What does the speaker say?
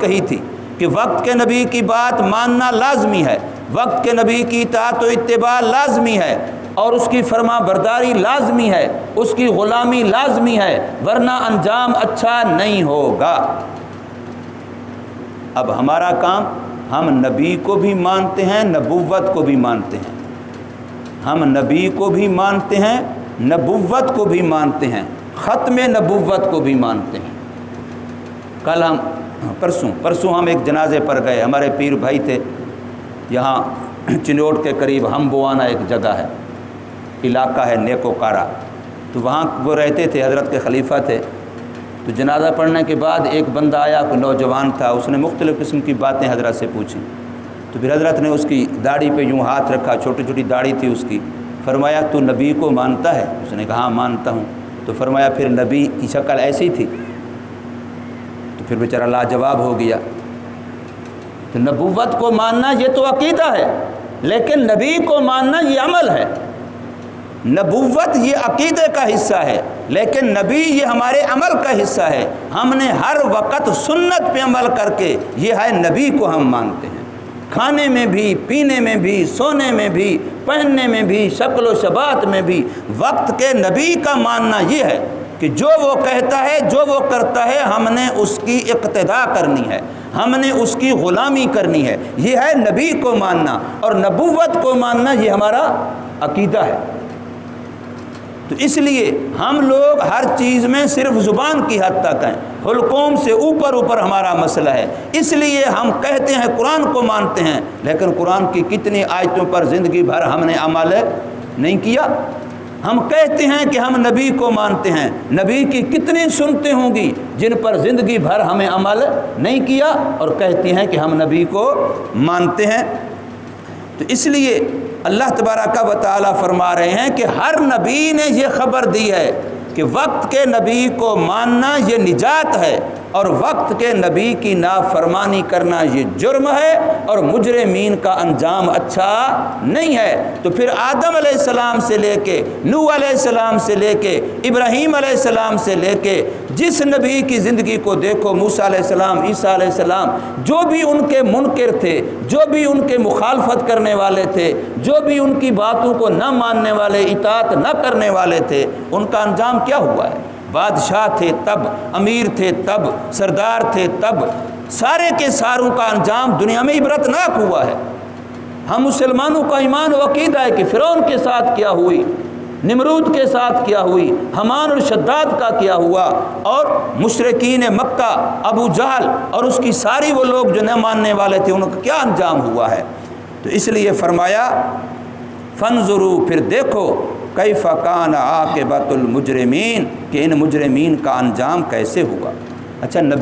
کہی تھی کہ وقت کے نبی کی بات ماننا لازمی ہے، وقت کے نبی کی اطاعت و اتباع لازمی ہے، اور اس کی فرما برداری لازمی ہے، اس کی غلامی لازمی ہے، ورنہ انجام اچھا نہیں ہوگا۔ اب ہمارا کام، ہم نبی کو بھی مانتے ہیں، نبوت کو بھی مانتے ہیں، ہم نبی کو بھی مانتے ہیں، نبوت کو بھی مانتے ہیں، ختم نبوت کو بھی مانتے ہیں۔ کل ہم پرسوں ہم ایک جنازے پر گئے، ہمارے پیر بھائی تھے، یہاں چنوٹ کے قریب ہم بوانا ایک جگہ ہے، علاقہ ہے نیکوکارا، تو وہاں وہ رہتے تھے، حضرت کے خلیفہ تھے۔ تو جنازہ پڑھنے کے بعد ایک بندہ آیا، کوئی نوجوان تھا، اس نے مختلف قسم کی باتیں حضرت سے پوچھی۔ تو پھر حضرت نے اس کی داڑھی پہ یوں ہاتھ رکھا، چھوٹی چھوٹی داڑھی تھی اس کی، فرمایا تو نبی کو مانتا ہے؟ اس نے کہا ہاں مانتا ہوں۔ تو فرمایا پھر نبی کی شکل ایسی تھی؟ تو پھر بیچارہ لاجواب ہو گیا۔ تو نبوت کو ماننا یہ تو عقیدہ ہے، لیکن نبی کو ماننا یہ عمل ہے۔ نبوت یہ عقیدے کا حصہ ہے، لیکن نبی یہ ہمارے عمل کا حصہ ہے۔ ہم نے ہر وقت سنت پہ عمل کر کے یہ ہے نبی کو ہم مانتے ہیں، کھانے میں بھی، پینے میں بھی، سونے میں بھی، پہننے میں بھی، شکل و شبات میں بھی۔ وقت کے نبی کا ماننا یہ ہے کہ جو وہ کہتا ہے، جو وہ کرتا ہے، ہم نے اس کی اقتداء کرنی ہے، ہم نے اس کی غلامی کرنی ہے۔ یہ ہے نبی کو ماننا، اور نبوت کو ماننا یہ ہمارا عقیدہ ہے۔ تو اس لیے ہم لوگ ہر چیز میں صرف زبان کی حد تک ہیں، حلقوم سے اوپر ہمارا مسئلہ ہے۔ اس لیے ہم کہتے ہیں قرآن کو مانتے ہیں، لیکن قرآن کی کتنی آیتوں پر زندگی بھر ہم نے عمل نہیں کیا۔ ہم کہتے ہیں کہ ہم نبی کو مانتے ہیں، نبی کی کتنی سنتیں ہوں گی جن پر زندگی بھر ہمیں عمل نہیں کیا، اور کہتے ہیں کہ ہم نبی کو مانتے ہیں۔ تو اس لیے اللہ تبارک و تعالیٰ فرما رہے ہیں کہ ہر نبی نے یہ خبر دی ہے کہ وقت کے نبی کو ماننا یہ نجات ہے، اور وقت کے نبی کی نافرمانی کرنا یہ جرم ہے، اور مجرمین کا انجام اچھا نہیں ہے۔ تو پھر آدم علیہ السلام سے لے کے نوح علیہ السلام سے لے کے ابراہیم علیہ السلام سے لے کے جس نبی کی زندگی کو دیکھو، موسیٰ علیہ السلام، عیسیٰ علیہ السلام، جو بھی ان کے منکر تھے، جو بھی ان کے مخالفت کرنے والے تھے، جو بھی ان کی باتوں کو نہ ماننے والے، اطاعت نہ کرنے والے تھے، ان کا انجام کیا ہوا ہے؟ بادشاہ تھے تب، امیر تھے تب، سردار تھے تب، سارے کے ساروں کا انجام دنیا میں عبرتناک ہوا ہے۔ ہم مسلمانوں کا ایمان و عقیدہ ہے کہ فرعون کے ساتھ کیا ہوئی، نمرود کے ساتھ کیا ہوئی، حمان اور شداد کا کیا ہوا، اور مشرکین مکہ، ابو جہل اور اس کی ساری وہ لوگ جو نہ ماننے والے تھے، ان کا کیا انجام ہوا ہے۔ تو اس لیے فرمایا فانظروا، پھر دیکھو، کیف کان عاقبۃ المجرمین، کہ ان مجرمین کا انجام کیسے ہوا۔ اچھا،